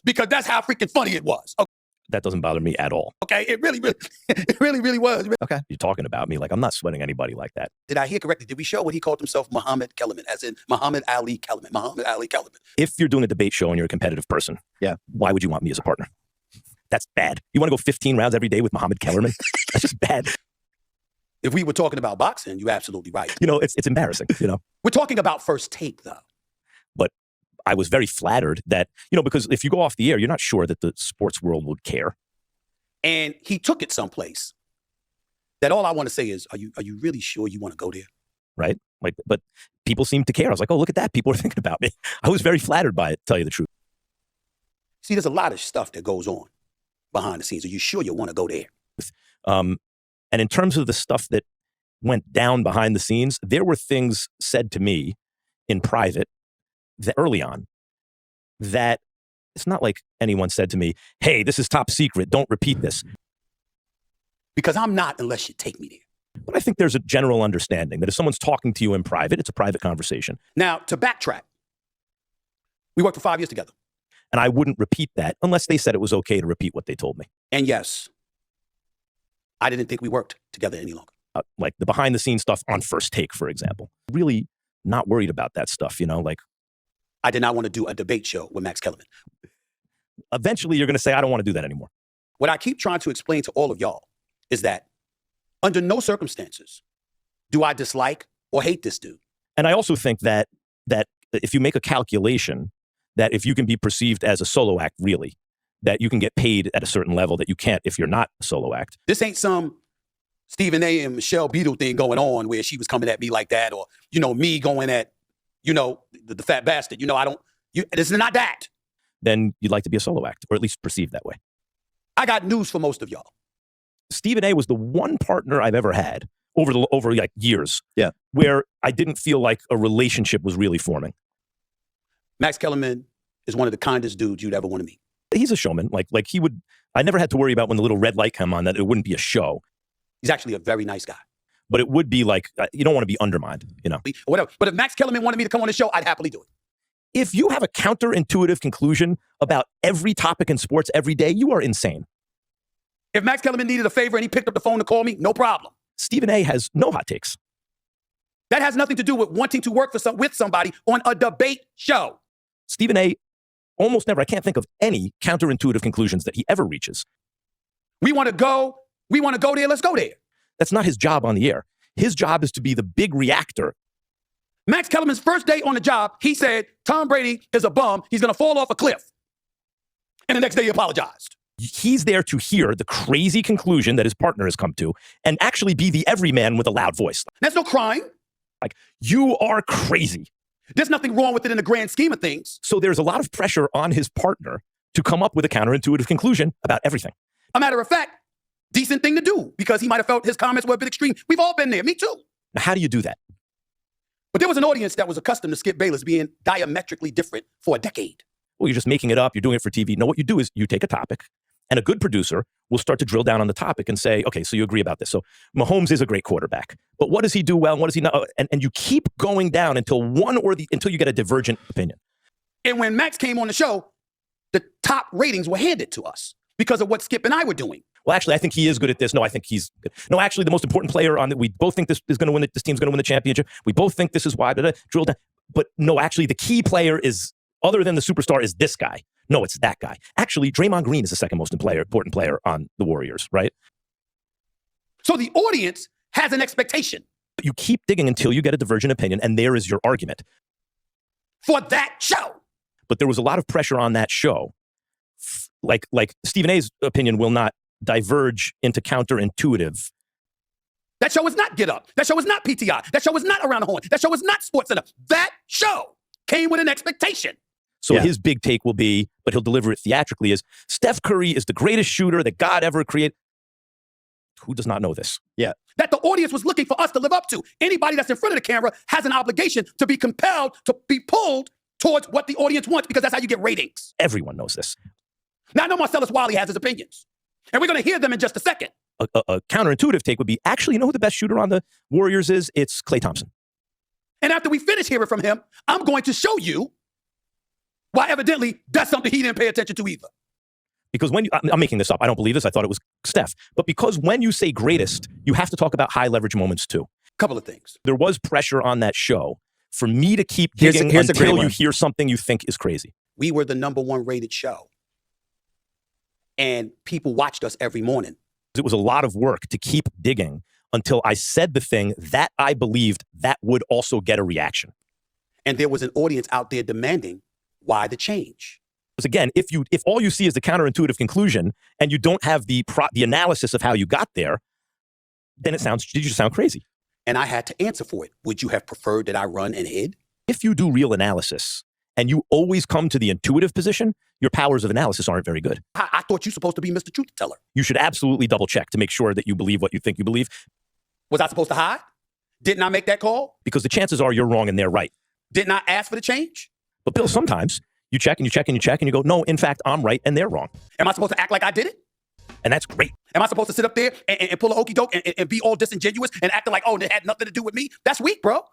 because that's how freaking funny it was. Okay? That doesn't bother me at all. Okay, it really was. Okay, you're talking about me like I'm not sweating anybody like that. Did I hear correctly? Did we show what he called himself Muhammad Kellerman, as in Muhammad Ali Kellerman? Muhammad Ali Kellerman. If you're doing a debate show and you're a competitive person, why would you want me as a partner? That's bad. You want to go 15 rounds every day with Muhammad Kellerman? That's just bad. If we were talking about boxing, you're absolutely right. You know, it's embarrassing, you know. We're talking about First Take, though. But I was very flattered that, you know, because if you go off the air, you're not sure that the sports world would care. And he took it someplace that all I want to say is, are you really sure you want to go there? Right? Like, but people seem to care. I was like, oh, look at that. People are thinking about me. I was very flattered by it, to tell you the truth. See, there's a lot of stuff that goes on behind the scenes. Are you sure you want to go there? And in terms of the stuff that went down behind the scenes, there were things said to me in private that early on that it's not like anyone said to me, hey, this is top secret. Don't repeat this. Because I'm not unless you take me there. But I think there's a general understanding that if someone's talking to you in private, it's a private conversation. Now, to backtrack, we worked for 5 years together. And I wouldn't repeat that unless they said it was okay to repeat what they told me. And yes, I didn't think we worked together any longer. Like the behind the scenes stuff on First Take, for example. Really not worried about that stuff, you know, like. I did not want to do a debate show with Max Kellerman. Eventually, you're going to say, I don't want to do that anymore. What I keep trying to explain to all of y'all is that under no circumstances do I dislike or hate this dude. And I also think that if you make a calculation, that if you can be perceived as a solo act, really, that you can get paid at a certain level that you can't if you're not a solo act. This ain't some Stephen A. and Michelle Beadle thing going on where she was coming at me like that, or, you know, me going at, you know, the fat bastard. You know, this is not that. Then you'd like to be a solo act, or at least perceived that way. I got news for most of y'all. Stephen A. was the one partner I've ever had over like years, where I didn't feel like a relationship was really forming. Max Kellerman is one of the kindest dudes you'd ever want to meet. He's a showman. Like he would. I never had to worry about when the little red light came on that it wouldn't be a show. He's actually a very nice guy. But it would be like, you don't want to be undermined, you know. Whatever. But if Max Kellerman wanted me to come on the show, I'd happily do it. If you have a counterintuitive conclusion about every topic in sports every day, you are insane. If Max Kellerman needed a favor and he picked up the phone to call me, no problem. Stephen A. has no hot takes. That has nothing to do with wanting to work with somebody on a debate show. Stephen A. almost never, I can't think of any counterintuitive conclusions that he ever reaches. We want to go there, let's go there. That's not his job on the air. His job is to be the big reactor. Max Kellerman's first day on the job, he said, Tom Brady is a bum. He's going to fall off a cliff. And the next day he apologized. He's there to hear the crazy conclusion that his partner has come to and actually be the everyman with a loud voice. That's no crime. Like, you are crazy. There's nothing wrong with it in the grand scheme of things. So there's a lot of pressure on his partner to come up with a counterintuitive conclusion about everything. A matter of fact, decent thing to do, because he might have felt his comments were a bit extreme. We've all been there. Me too. Now, how do you do that? But there was an audience that was accustomed to Skip Bayless being diametrically different for a decade. Well, you're just making it up. You're doing it for TV. No, what you do is you take a topic, and a good producer will start to drill down on the topic and say, okay, so you agree about this. So Mahomes is a great quarterback, but what does he do well and what does he not? And you keep going down until until you get a divergent opinion. And when Max came on the show, the top ratings were handed to us because of what Skip and I were doing. Well, actually, I think he is good at this. No, I think he's good. No, actually, the most important player on that, we both think this is going to win. This team's going to win the championship. We both think this is why. Drill down. But no, actually, the key player is, other than the superstar, is this guy. No, it's that guy. Actually, Draymond Green is the second most important player on the Warriors, right? So the audience has an expectation. But you keep digging until you get a divergent opinion, and there is your argument. For that show. But there was a lot of pressure on that show. Like Stephen A's opinion will not diverge into counterintuitive. That show is not Get Up. That show is not PTI. That show is not Around the Horn. That show is not Sports Center. That show came with an expectation. So his big take will be, but he'll deliver it theatrically, is Steph Curry is the greatest shooter that God ever created. Who does not know this? Yeah. That the audience was looking for us to live up to. Anybody that's in front of the camera has an obligation to be compelled to be pulled towards what the audience wants, because that's how you get ratings. Everyone knows this. Now I know Marcellus Wiley has his opinions, and we're going to hear them in just a second. A counterintuitive take would be, actually, you know who the best shooter on the Warriors is? It's Klay Thompson. And after we finish hearing from him, I'm going to show you Well, evidently, that's something he didn't pay attention to either. Because when I'm making this up, I don't believe this. I thought it was Steph. But because when you say greatest, you have to talk about high leverage moments too. Couple of things. There was pressure on that show for me to keep digging until you hear something you think is crazy. We were the #1 rated show. And people watched us every morning. It was a lot of work to keep digging until I said the thing that I believed that would also get a reaction. And there was an audience out there demanding, why the change? Because again, if all you see is the counterintuitive conclusion and you don't have the analysis of how you got there, then did you sound crazy? And I had to answer for it. Would you have preferred that I run and hid? If you do real analysis and you always come to the intuitive position, your powers of analysis aren't very good. I thought you were supposed to be Mr. Truth Teller. You should absolutely double check to make sure that you believe what you think you believe. Was I supposed to hide? Didn't I make that call? Because the chances are you're wrong and they're right. Didn't I ask for the change? But Bill, sometimes you check and you check and you check and you go, no, in fact, I'm right and they're wrong. Am I supposed to act like I did it? And that's great. Am I supposed to sit up there and pull a okey doke and be all disingenuous and acting like, oh, it had nothing to do with me? That's weak, bro.